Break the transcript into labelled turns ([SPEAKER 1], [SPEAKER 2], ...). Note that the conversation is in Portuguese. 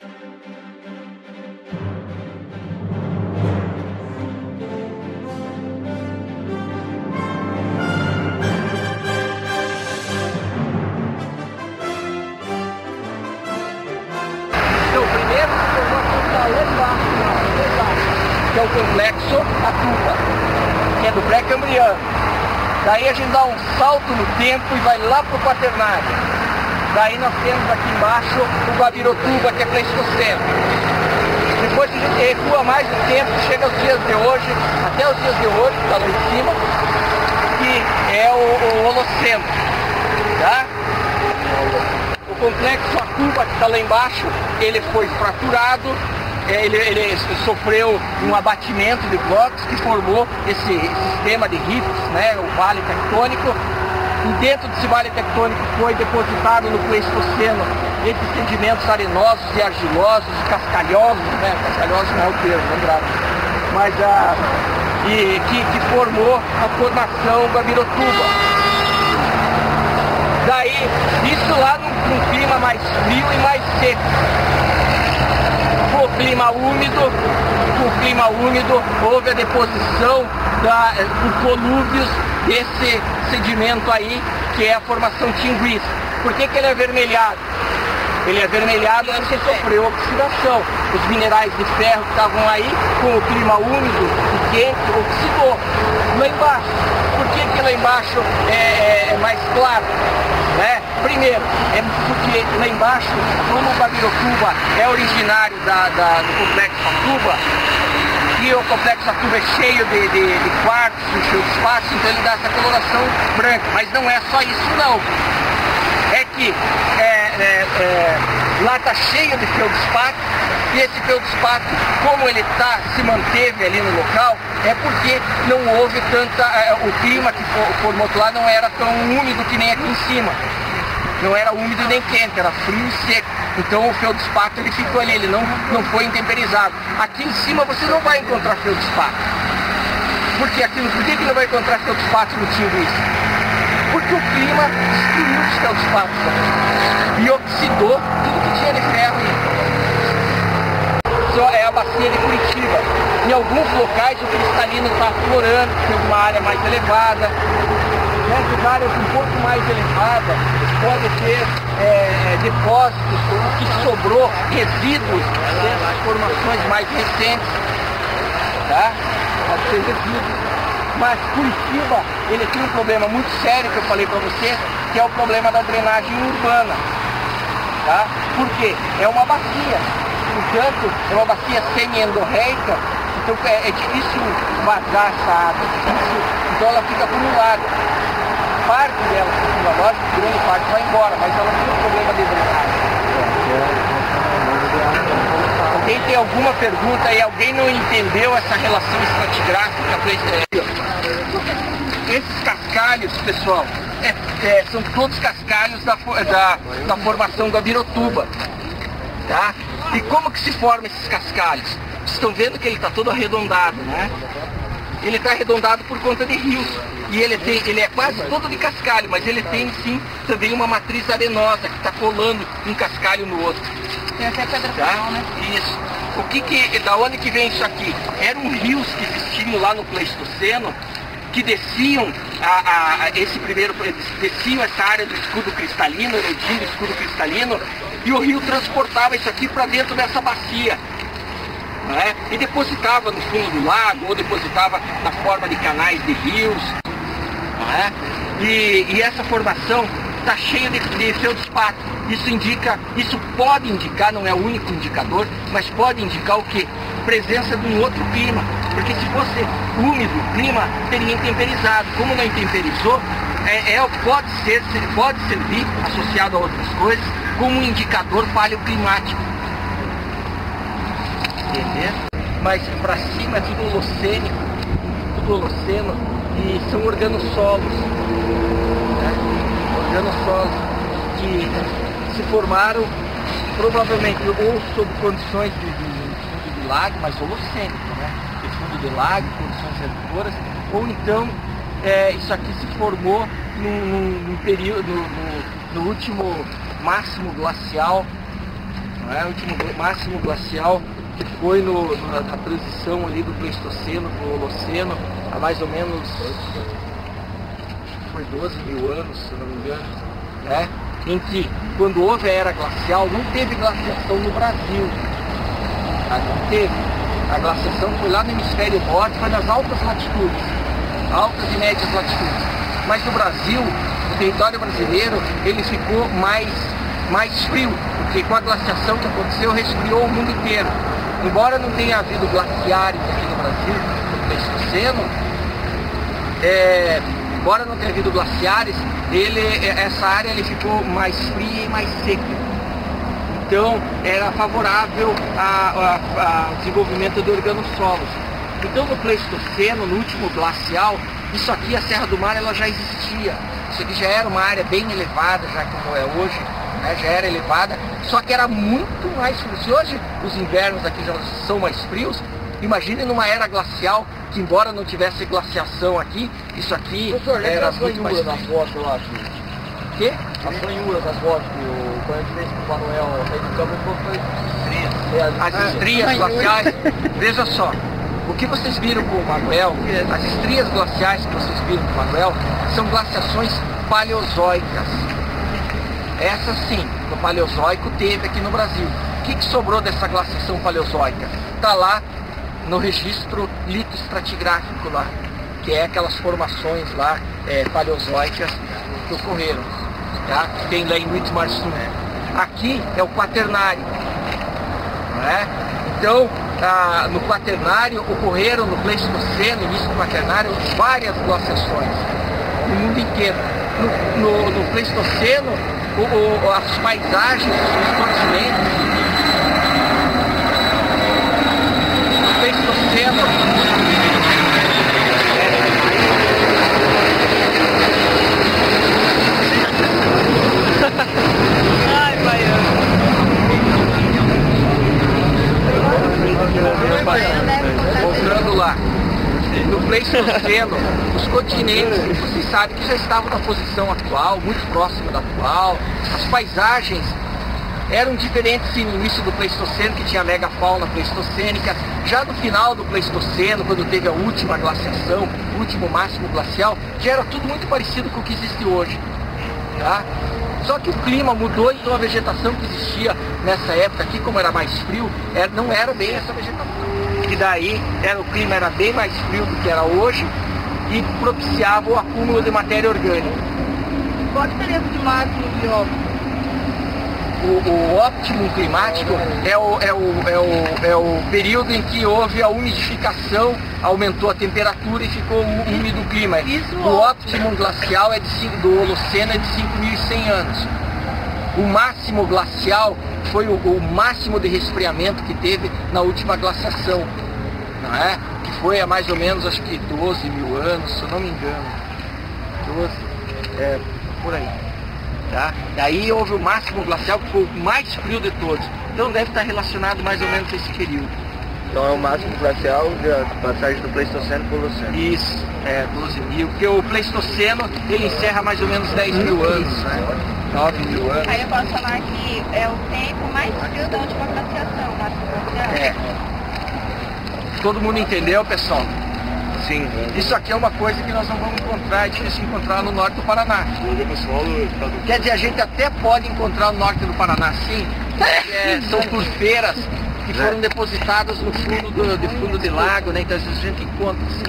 [SPEAKER 1] Então, primeiro, eu vou apontar lá embaixo, que é o complexo Atuba, que é do pré-cambriano. Daí a gente dá um salto no tempo e vai lá para o Quaternário. Daí nós temos aqui embaixo o Guabirotuba, que é Pleistoceno. Depois a gente recua mais o tempo, chega aos dias de hoje, até os dias de hoje, que está lá em cima, que é o Holoceno. Tá? O complexo Atuba, que está lá embaixo, ele foi fraturado, ele sofreu um abatimento de blocos que formou esse sistema de rifts, né, o vale tectônico. E dentro desse vale tectônico foi depositado no Pleistoceno esses sedimentos arenosos e argilosos e cascalhosos, né? Cascalhosos não é o termo, lembrado. Mas que formou a formação Guabirotuba. Daí, isso lá num clima mais frio e mais seco. Com o clima úmido, houve a deposição por colúvios desse sedimento aí, que é a formação Tinguiz. Por que ele é avermelhado? Ele é avermelhado porque sofreu oxidação. Os minerais de ferro que estavam aí, com o clima úmido e quente, oxidou. Lá embaixo. Por que lá embaixo é mais claro? Né? Primeiro, é porque lá embaixo, como o Guabirotuba é originário do complexo Atuba, e o complexo Atuba é cheio de quartzo, cheio de espaço, então ele dá essa coloração branca. Mas não é só isso não. É que lá está cheio de feldspato, e esse feldspato, como ele se manteve ali no local, é porque não houve tanta... o clima que formou lá não era tão úmido que nem aqui em cima. Não era úmido nem quente, era frio e seco. Então o feldspato ele ficou ali, ele não foi intemperizado. Aqui em cima você não vai encontrar feldspato. Por que não vai encontrar feldspato no Tinguiz? Porque o clima destruiu os feldspatos e oxidou tudo que tinha de ferro. Isso é a bacia de Curitiba. Em alguns locais o cristalino está aflorando, tem uma área mais elevada. Nessas áreas um pouco mais elevadas pode ter depósitos que sobrou, resíduos dessas formações mais recentes. Tá? Pode ser resíduos. Mas Curitiba, ele tem um problema muito sério que eu falei para você, que é o problema da drenagem urbana. Tá? Por quê? É uma bacia. Portanto, é uma bacia semi-endorreica, então é difícil vazar essa água, então ela fica acumulada. Parte dela fica acumulada, lógico, grande parte vai embora, mas ela tem um problema de drenagem. Alguém tem alguma pergunta aí? Alguém não entendeu essa relação estratigráfica? Esses cascalhos, pessoal, são todos cascalhos da formação do Guabirotuba. Tá? E como que se formam esses cascalhos? Vocês estão vendo que ele está todo arredondado, né? Ele está arredondado por conta de rios. E ele é quase todo de cascalho, mas ele tem sim também uma matriz arenosa que está colando um cascalho no outro.
[SPEAKER 2] Tem até pedra final, né?
[SPEAKER 1] Isso. Da onde que vem isso aqui? Eram rios que existiam lá no Pleistoceno, que desciam desciam essa área do escudo cristalino, erodindo o escudo cristalino, e o rio transportava isso aqui para dentro dessa bacia. Né? E depositava no fundo do lago, ou depositava na forma de canais de rios. Né? E essa formação está cheia de feldspato. Isso pode indicar, não é o único indicador, mas pode indicar o quê? Presença de um outro clima. Porque se fosse úmido, o clima teria intemperizado. Como não intemperizou, pode servir, associado a outras coisas, como um indicador paleoclimático. Entender? Mas para cima é tudo holoceno, e são organossolos. Né? Organossolos que se formaram provavelmente ou sob condições de fundo de lago, mas holocênico, né? De fundo de lago, condições eruptoras, ou então isso aqui se formou num período, no último máximo glacial não é? O último máximo glacial que foi na transição ali do Pleistoceno para o Holoceno, há mais ou menos foi 12 mil anos, se não me engano, né? Em que, quando houve a era glacial, não teve glaciação no Brasil. Tá? Não teve. A glaciação foi lá no hemisfério norte, foi nas altas latitudes, altas e médias latitudes. Mas no Brasil, o território brasileiro, ele ficou mais frio, porque com a glaciação que aconteceu, resfriou o mundo inteiro. Embora não tenha havido glaciares aqui no Brasil, no Pleistoceno, embora não tenha havido glaciares, essa área ele ficou mais fria e mais seca. Então era favorável ao desenvolvimento de organossolos. Então no Pleistoceno, no último glacial, isso aqui, a Serra do Mar, ela já existia. Isso aqui já era uma área bem elevada, já como é hoje, né? Já era elevada, só que era muito mais frio. Se hoje os invernos aqui já são mais frios, imagine numa era glacial, que embora não tivesse glaciação aqui, isso aqui
[SPEAKER 3] professor,
[SPEAKER 1] era muito mais frio.
[SPEAKER 3] Nas fotos lá, aqui.
[SPEAKER 1] O quê?
[SPEAKER 3] As ranhuras das fotos, quando a gente fez com o Manuel, aí do campo foi
[SPEAKER 1] as estrias glaciais, veja só, o que vocês viram com o Manuel, as estrias glaciais que vocês viram com o Manuel, são glaciações paleozoicas. Essas sim, no Paleozoico teve aqui no Brasil. O que sobrou dessa glaciação paleozoica? Está lá no registro litoestratigráfico lá, que é aquelas formações lá paleozoicas que ocorreram. Tá? Tem lá em Uitmarçum. Aqui é o Quaternário. Não é? Então, no Quaternário ocorreram, no Pleistoceno, início do Quaternário, várias glaciações no mundo inteiro. No Pleistoceno, as paisagens, os continentes, no Pleistoceno, mostrando lá, no Pleistoceno, os continentes, vocês sabem que já estavam na posição atual, muito próxima da atual. As paisagens eram diferentes sim, no início do Pleistoceno, que tinha megafauna pleistocênica. Já no final do Pleistoceno, quando teve a última glaciação, o último máximo glacial, já era tudo muito parecido com o que existe hoje. Tá? Só que o clima mudou, então a vegetação que existia nessa época aqui, como era mais frio, não era bem essa vegetação. E daí o clima era bem mais frio do que era hoje e propiciava o acúmulo de matéria orgânica.
[SPEAKER 2] Qual a diferença de máximo e óptimo?
[SPEAKER 1] O óptimo climático é o período em que houve a umidificação, aumentou a temperatura e ficou úmido o clima. O óptimo glacial do Holoceno é de 5.100 anos. O máximo glacial foi o máximo de resfriamento que teve na última glaciação, não é? Que foi há mais ou menos, acho que 12 mil anos, se eu não me engano. 12, por aí. Tá? Daí houve o máximo glacial, que foi o mais frio de todos. Então deve estar relacionado mais ou menos a esse período.
[SPEAKER 3] Então é o máximo glacial da passagem do Pleistoceno para o Holoceno.
[SPEAKER 1] Isso, 12 mil, porque o Pleistoceno ele encerra mais ou menos 10 mil anos, né? 9 mil anos.
[SPEAKER 2] Aí eu posso falar que é o tempo mais frio da última glaciação, máximo glacial.
[SPEAKER 1] Todo mundo entendeu, pessoal? Sim. Isso aqui é uma coisa que nós não vamos encontrar, é difícil encontrar no norte do Paraná. Quer dizer, a gente até pode encontrar no norte do Paraná, sim. São turfeiras que foram depositadas no fundo de lago, né? Então a gente encontra, sim.